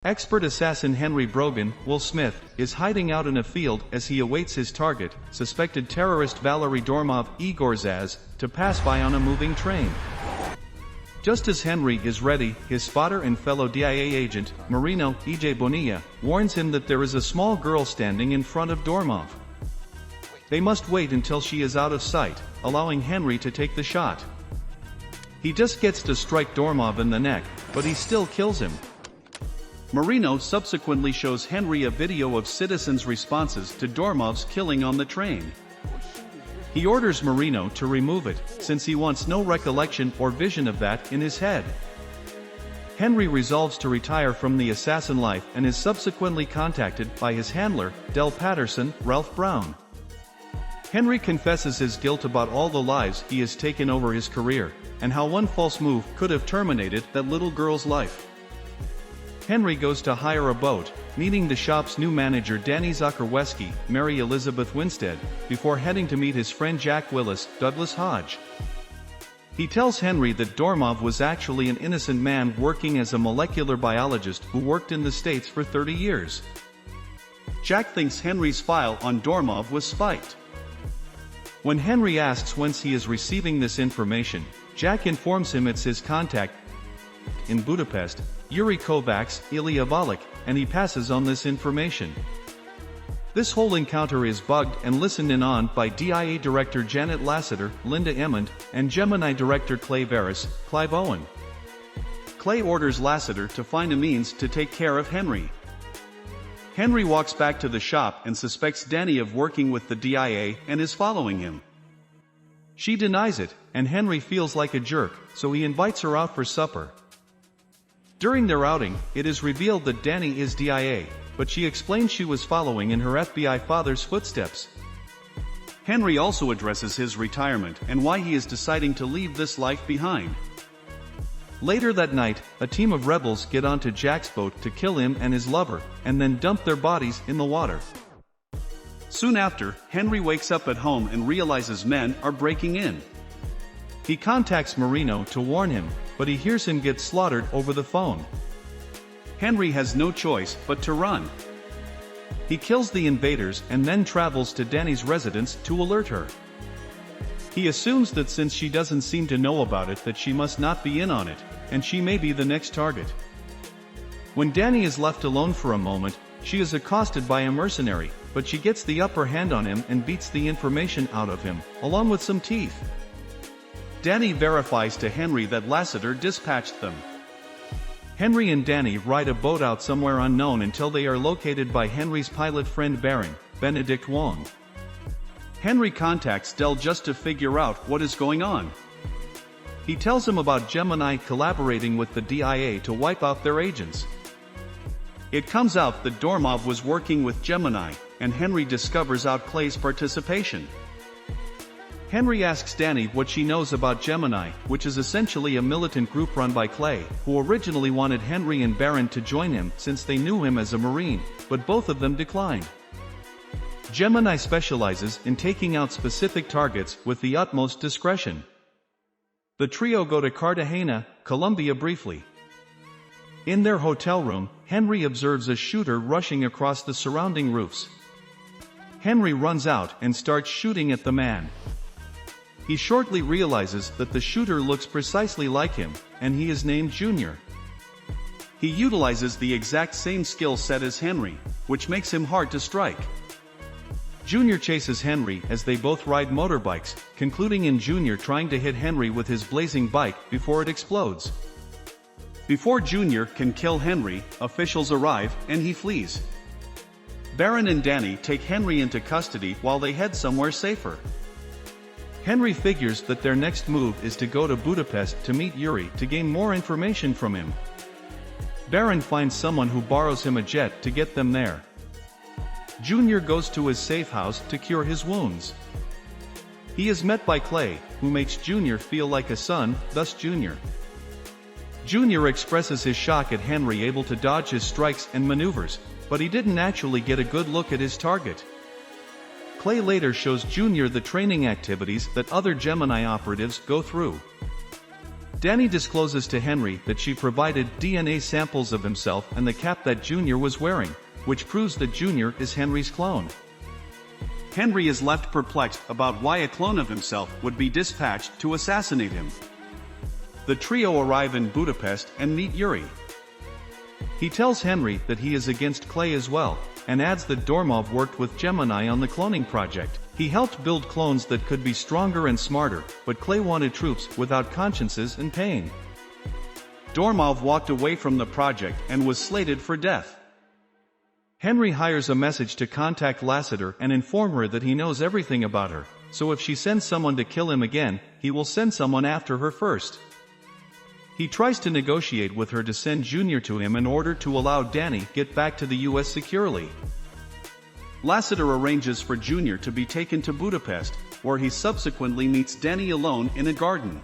Expert assassin Henry Brogan, Will Smith, is hiding out in a field as he awaits his target, suspected terrorist Valery Dormov Igor Zaz, to pass by on a moving train. Just as Henry is ready, his spotter and fellow DIA agent, Marino E.J. Bonilla, warns him that there is a small girl standing in front of Dormov. They must wait until she is out of sight, allowing Henry to take the shot. He just gets to strike Dormov in the neck, but he still kills him. Marino subsequently shows Henry a video of citizens' responses to Dormov's killing on the train. He orders Marino to remove it, since he wants no recollection or vision of that in his head. Henry resolves to retire from the assassin life and is subsequently contacted by his handler, Del Patterson, Ralph Brown. Henry confesses his guilt about all the lives he has taken over his career, and how one false move could have terminated that little girl's life. Henry goes to hire a boat, meeting the shop's new manager Danny Zakarweski, Mary Elizabeth Winstead, before heading to meet his friend Jack Willis, Douglas Hodge. He tells Henry that Dormov was actually an innocent man working as a molecular biologist who worked in the States for 30 years. Jack thinks Henry's file on Dormov was spiked. When Henry asks whence he is receiving this information, Jack informs him it's his contact in Budapest, Yuri Kovacs, Ilya Volok, and he passes on this information. This whole encounter is bugged and listened in on by DIA Director Janet Lasseter, Linda Emmond, and Gemini Director Clay Veris, Clive Owen. Clay orders Lasseter to find a means to take care of Henry. Henry walks back to the shop and suspects Danny of working with the DIA and is following him. She denies it, and Henry feels like a jerk, so he invites her out for supper. During their outing, it is revealed that Danny is DIA, but she explains she was following in her FBI father's footsteps. Henry also addresses his retirement and why he is deciding to leave this life behind. Later that night, a team of rebels get onto Jack's boat to kill him and his lover, and then dump their bodies in the water. Soon after, Henry wakes up at home and realizes men are breaking in. He contacts Marino to warn him, but he hears him get slaughtered over the phone. Henry has no choice but to run. He kills the invaders and then travels to Danny's residence to alert her. He assumes that since she doesn't seem to know about it that she must not be in on it, and she may be the next target. When Danny is left alone for a moment, she is accosted by a mercenary, but she gets the upper hand on him and beats the information out of him, along with some teeth. Danny verifies to Henry that Lasseter dispatched them. Henry and Danny ride a boat out somewhere unknown until they are located by Henry's pilot friend Baron, Benedict Wong. Henry contacts Del just to figure out what is going on. He tells him about Gemini collaborating with the DIA to wipe out their agents. It comes out that Dormov was working with Gemini, and Henry discovers out Clay's participation. Henry asks Danny what she knows about Gemini, which is essentially a militant group run by Clay, who originally wanted Henry and Baron to join him since they knew him as a Marine, but both of them declined. Gemini specializes in taking out specific targets with the utmost discretion. The trio go to Cartagena, Colombia briefly. In their hotel room, Henry observes a shooter rushing across the surrounding roofs. Henry runs out and starts shooting at the man. He shortly realizes that the shooter looks precisely like him, and he is named Junior. He utilizes the exact same skill set as Henry, which makes him hard to strike. Junior chases Henry as they both ride motorbikes, concluding in Junior trying to hit Henry with his blazing bike before it explodes. Before Junior can kill Henry, officials arrive, and he flees. Baron and Danny take Henry into custody while they head somewhere safer. Henry figures that their next move is to go to Budapest to meet Yuri to gain more information from him. Baron finds someone who borrows him a jet to get them there. Junior goes to his safe house to cure his wounds. He is met by Clay, who makes Junior feel like a son, thus Junior. Junior expresses his shock at Henry able to dodge his strikes and maneuvers, but he didn't actually get a good look at his target. Clay later shows Junior the training activities that other Gemini operatives go through. Danny discloses to Henry that she provided DNA samples of himself and the cap that Junior was wearing, which proves that Junior is Henry's clone. Henry is left perplexed about why a clone of himself would be dispatched to assassinate him. The trio arrive in Budapest and meet Yuri. He tells Henry that he is against Clay as well, and adds that Dormov worked with Gemini on the cloning project. He helped build clones that could be stronger and smarter, but Clay wanted troops without consciences and pain. Dormov walked away from the project and was slated for death. Henry hires a message to contact Lassiter and inform her that he knows everything about her, so if she sends someone to kill him again, he will send someone after her first. He tries to negotiate with her to send Junior to him in order to allow Danny get back to the US securely. Lassiter arranges for Junior to be taken to Budapest, where he subsequently meets Danny alone in a garden.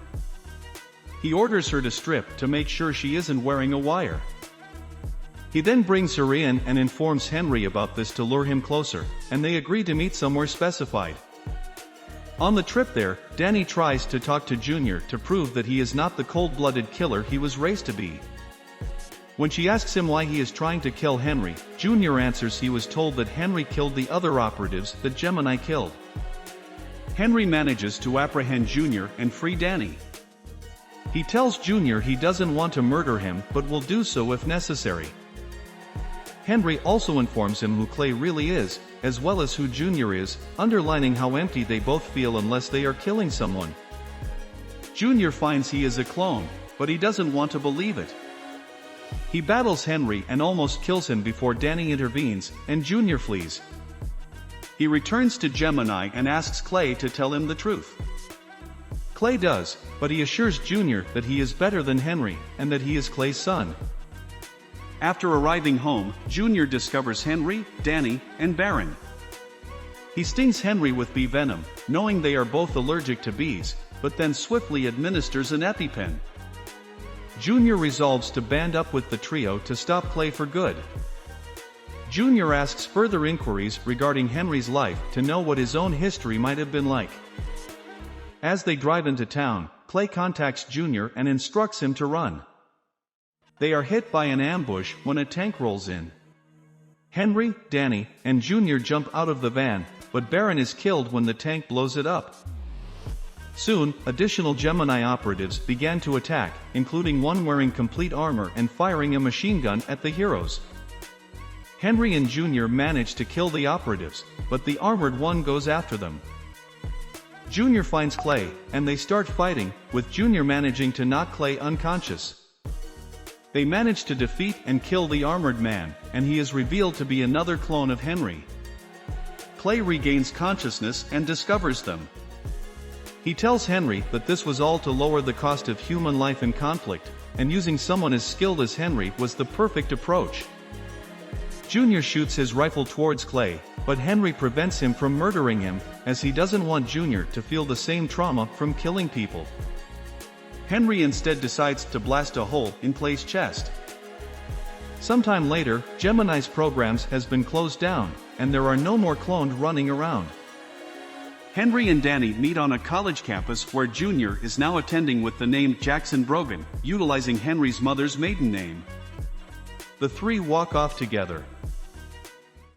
He orders her to strip to make sure she isn't wearing a wire. He then brings her in and informs Henry about this to lure him closer, and they agree to meet somewhere specified. On the trip there, Danny tries to talk to Junior to prove that he is not the cold-blooded killer he was raised to be. When she asks him why he is trying to kill Henry, Junior answers he was told that Henry killed the other operatives that Gemini killed. Henry manages to apprehend Junior and free Danny. He tells Junior he doesn't want to murder him but will do so if necessary. Henry also informs him who Clay really is, as well as who Junior is, underlining how empty they both feel unless they are killing someone. Junior finds he is a clone, but he doesn't want to believe it. He battles Henry and almost kills him before Danny intervenes, and Junior flees. He returns to Gemini and asks Clay to tell him the truth. Clay does, but he assures Junior that he is better than Henry, and that he is Clay's son. After arriving home, Junior discovers Henry, Danny, and Baron. He stings Henry with bee venom, knowing they are both allergic to bees, but then swiftly administers an EpiPen. Junior resolves to band up with the trio to stop Clay for good. Junior asks further inquiries regarding Henry's life to know what his own history might have been like. As they drive into town, Clay contacts Junior and instructs him to run. They are hit by an ambush when a tank rolls in. Henry, Danny, and Junior jump out of the van, but Baron is killed when the tank blows it up. Soon, additional Gemini operatives began to attack, including one wearing complete armor and firing a machine gun at the heroes. Henry and Junior manage to kill the operatives, but the armored one goes after them. Junior finds Clay, and they start fighting, with Junior managing to knock Clay unconscious. They manage to defeat and kill the armored man, and he is revealed to be another clone of Henry. Clay regains consciousness and discovers them. He tells Henry that this was all to lower the cost of human life in conflict, and using someone as skilled as Henry was the perfect approach. Junior shoots his rifle towards Clay, but Henry prevents him from murdering him, as he doesn't want Junior to feel the same trauma from killing people. Henry instead decides to blast a hole in Clay's chest. Sometime later, Gemini's programs has been closed down, and there are no more cloned running around. Henry and Danny meet on a college campus where Junior is now attending with the name Jackson Brogan, utilizing Henry's mother's maiden name. The three walk off together.